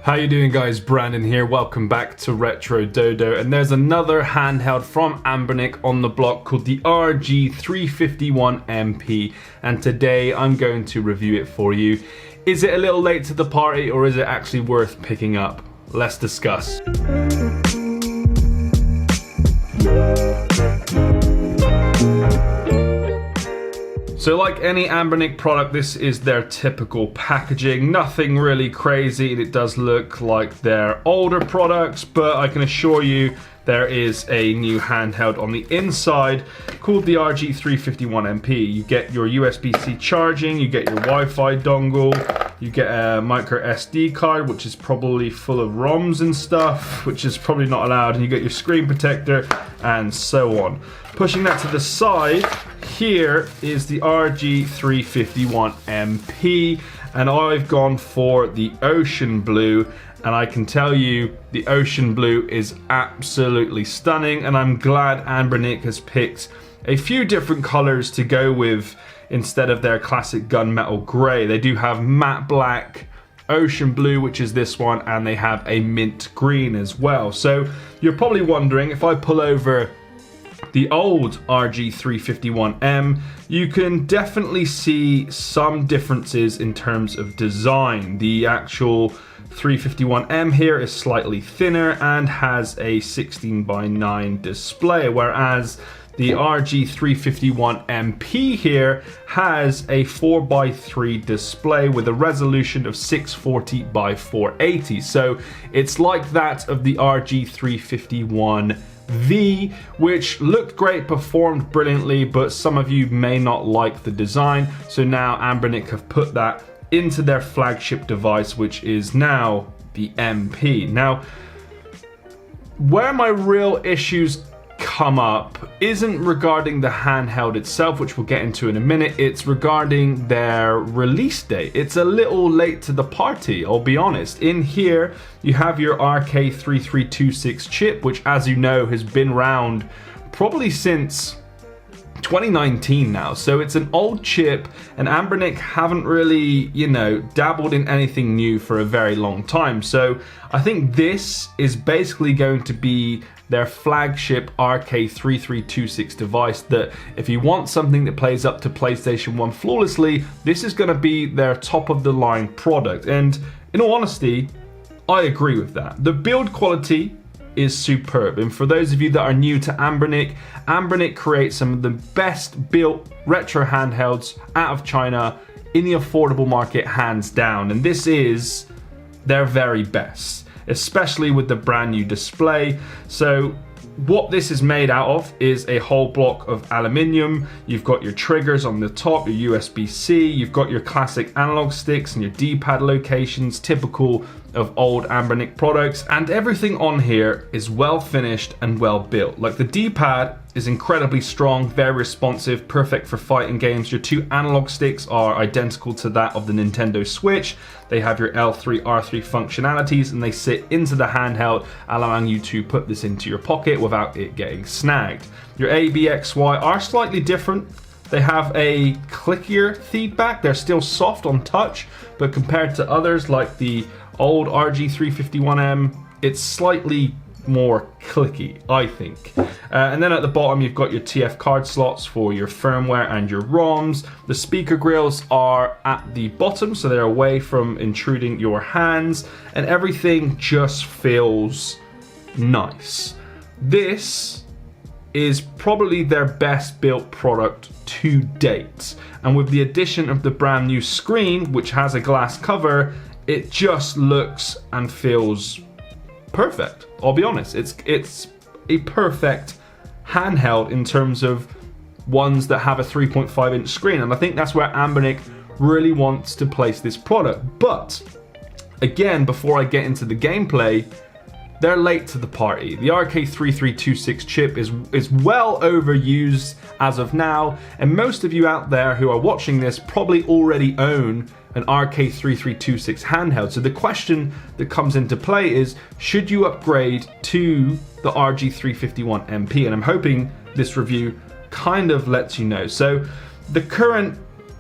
How you doing guys, Brandon here, welcome back to Retro Dodo, and there's another handheld from ANBERNIC on the block called the RG351MP, and today I'm going to review it for you. Is it a little late to the party or is it actually worth picking up? Let's discuss. So like any ANBERNIC product, this is their typical packaging. Nothing really crazy, and it does look like their older products, but I can assure you there is a new handheld on the inside called the RG351MP. You get your USB-C charging, you get your Wi-Fi dongle, you get a micro SD card, which is probably full of ROMs and stuff, which is probably not allowed, and you get your screen protector and so on. Pushing that to the side, here is the RG351MP, and I've gone for the ocean blue, and I can tell you the ocean blue is absolutely stunning, and I'm glad ANBERNIC has picked a few different colors to go with instead of their classic gunmetal gray. They do have matte black, ocean blue, which is this one, and they have a mint green as well. So you're probably wondering, if I pull over the old RG351M, you can definitely see some differences in terms of design. The actual 351M here is slightly thinner and has a 16:9 display, whereas the RG351MP here has a 4:3 display with a resolution of 640x480. So it's like that of the RG351V, which looked great, performed brilliantly, but some of you may not like the design. So now ANBERNIC have put that into their flagship device, which is now the MP. Now, where my real issues come up isn't regarding the handheld itself, which we'll get into in a minute. It's regarding their release date. It's a little late to the party, I'll be honest. In here you have your RK3326 chip, which, as you know, has been around probably since 2019 now, so it's an old chip, and ANBERNIC haven't really, dabbled in anything new for a very long time. So I think this is basically going to be their flagship RK3326 device, that if you want something that plays up to PlayStation 1 flawlessly, this is going to be their top of the line product. And in all honesty, I agree with that. The build quality is superb, and for those of you that are new to ANBERNIC creates some of the best built retro handhelds out of China in the affordable market, hands down, and this is their very best, especially with the brand new display. So what this is made out of is a whole block of aluminium. You've got your triggers on the top, your USB-C, you've got your classic analog sticks and your D-pad locations, typical of old ANBERNIC products, and everything on here is well finished and well built. Like, the D-pad is incredibly strong, very responsive, perfect for fighting games. Your two analog sticks are identical to that of the Nintendo Switch. They have your L3, R3 functionalities, and they sit into the handheld, allowing you to put this into your pocket without it getting snagged. Your A, B, X, Y are slightly different. They have a clickier feedback. They're still soft on touch, but compared to others like the old RG351M, it's slightly more clicky, I think. And then at the bottom you've got your TF card slots for your firmware and your ROMs. The speaker grills are at the bottom, so they're away from intruding your hands, and everything just feels nice. This is probably their best built product to date, and with the addition of the brand new screen, which has a glass cover, it just looks and feels perfect. I'll be honest, it's a perfect handheld in terms of ones that have a 3.5-inch screen, and I think that's where ANBERNIC really wants to place this product. But again, before I get into the gameplay, they're late to the party. The RK3326 chip is well overused as of now, and most of you out there who are watching this probably already own an RK3326 handheld. So the question that comes into play is, should you upgrade to the RG351MP? And I'm hoping this review kind of lets you know. So the current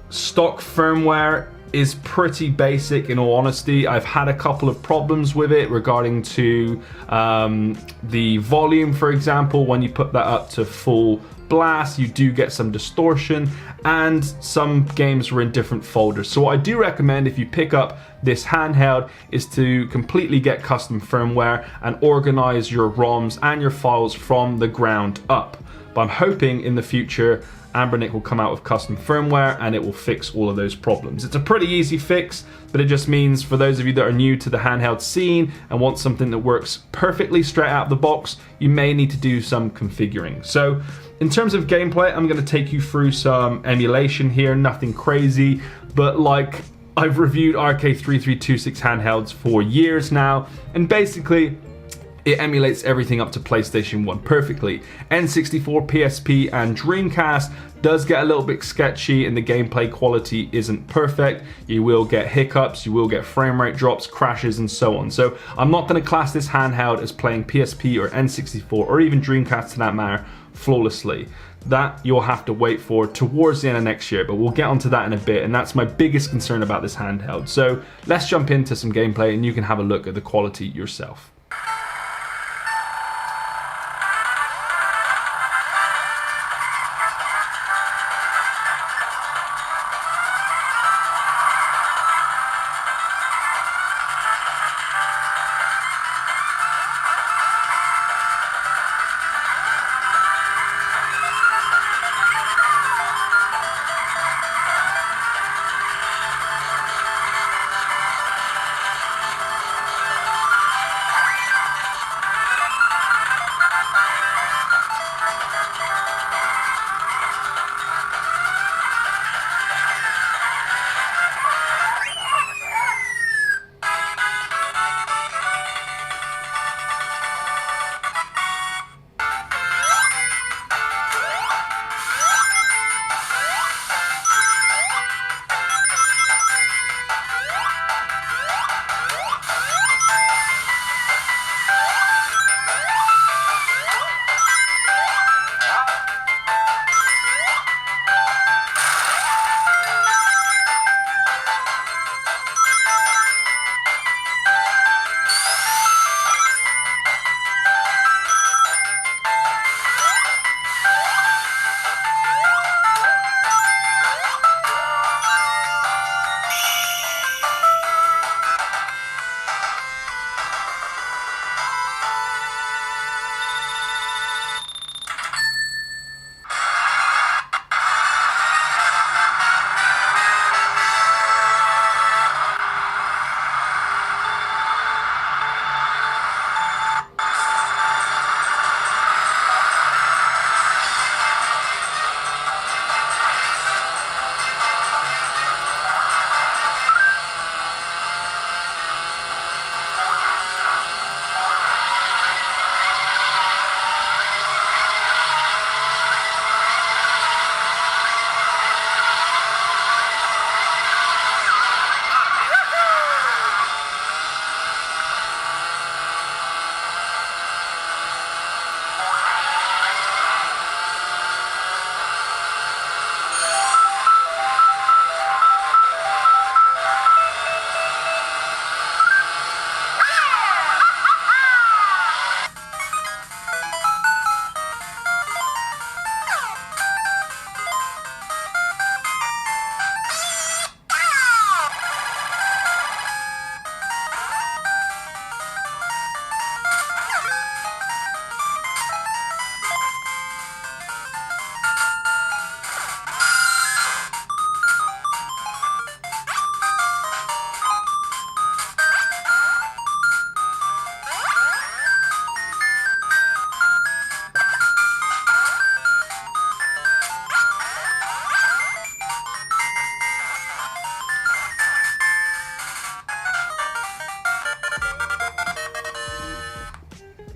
stock firmware is pretty basic in all honesty. I've had a couple of problems with it regarding to the volume, for example. When you put that up to full blast, you do get some distortion, and some games were in different folders. So what I do recommend if you pick up this handheld is to completely get custom firmware and organize your ROMs and your files from the ground up. But I'm hoping in the future ANBERNIC will come out with custom firmware and it will fix all of those problems. It's a pretty easy fix, but it just means for those of you that are new to the handheld scene and want something that works perfectly straight out of the box, you may need to do some configuring. So in terms of gameplay, I'm going to take you through some emulation here, nothing crazy, but like I've reviewed RK3326 handhelds for years now, and basically it emulates everything up to PlayStation 1 perfectly. N64, PSP, and Dreamcast does get a little bit sketchy and the gameplay quality isn't perfect. You will get hiccups, you will get frame rate drops, crashes, and so on. So I'm not going to class this handheld as playing PSP or N64 or even Dreamcast to that matter flawlessly. That you'll have to wait for towards the end of next year, but we'll get onto that in a bit, and that's my biggest concern about this handheld. So let's jump into some gameplay and you can have a look at the quality yourself.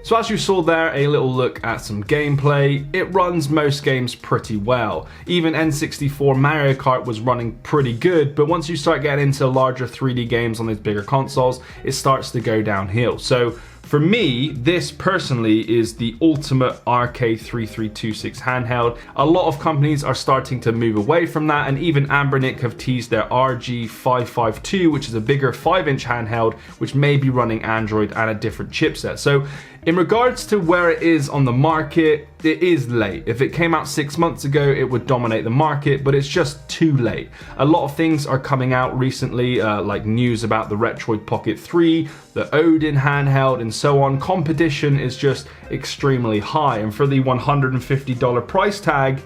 So as you saw there, a little look at some gameplay. It runs most games pretty well. Even N64 Mario Kart was running pretty good, but once you start getting into larger 3D games on these bigger consoles, it starts to go downhill. So For me, this personally is the ultimate RK3326 handheld. A lot of companies are starting to move away from that, and even ANBERNIC have teased their RG552, which is a bigger 5-inch handheld, which may be running Android and a different chipset. So in regards to where it is on the market, it is late. If it came out 6 months ago, it would dominate the market, but it's just too late. A lot of things are coming out recently, like news about the Retroid Pocket 3, the Odin handheld, and so on. Competition is just extremely high, and for the $150 price tag,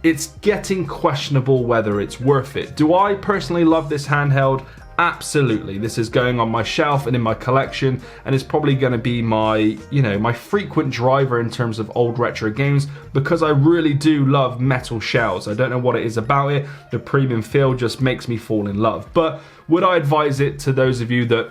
it's getting questionable whether it's worth it. Do I personally love this handheld? Absolutely. This is going on my shelf and in my collection, and it's probably going to be my, my frequent driver in terms of old retro games, because I really do love metal shells. I don't know what it is about it. The premium feel just makes me fall in love. But would I advise it to those of you that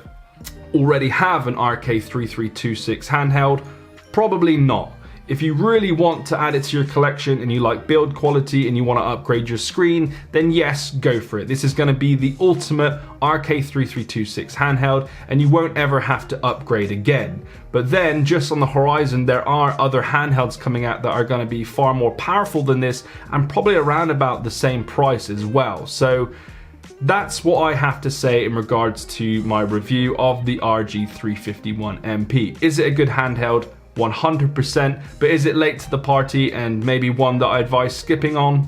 already have an RK3326 handheld? Probably not. If you really want to add it to your collection and you like build quality and you want to upgrade your screen, then yes, go for it. This is going to be the ultimate RK3326 handheld, and you won't ever have to upgrade again. But then, just on the horizon, there are other handhelds coming out that are going to be far more powerful than this, and probably around about the same price as well. So that's what I have to say in regards to my review of the RG351MP. Is it a good handheld? 100%, but is it late to the party and maybe one that I advise skipping on?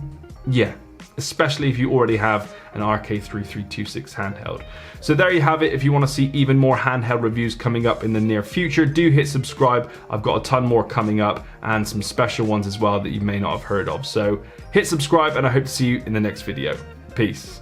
Yeah, especially if you already have an RK3326 handheld. So there you have it. If you want to see even more handheld reviews coming up in the near future, do hit subscribe. I've got a ton more coming up and some special ones as well that you may not have heard of. So hit subscribe, and I hope to see you in the next video. Peace.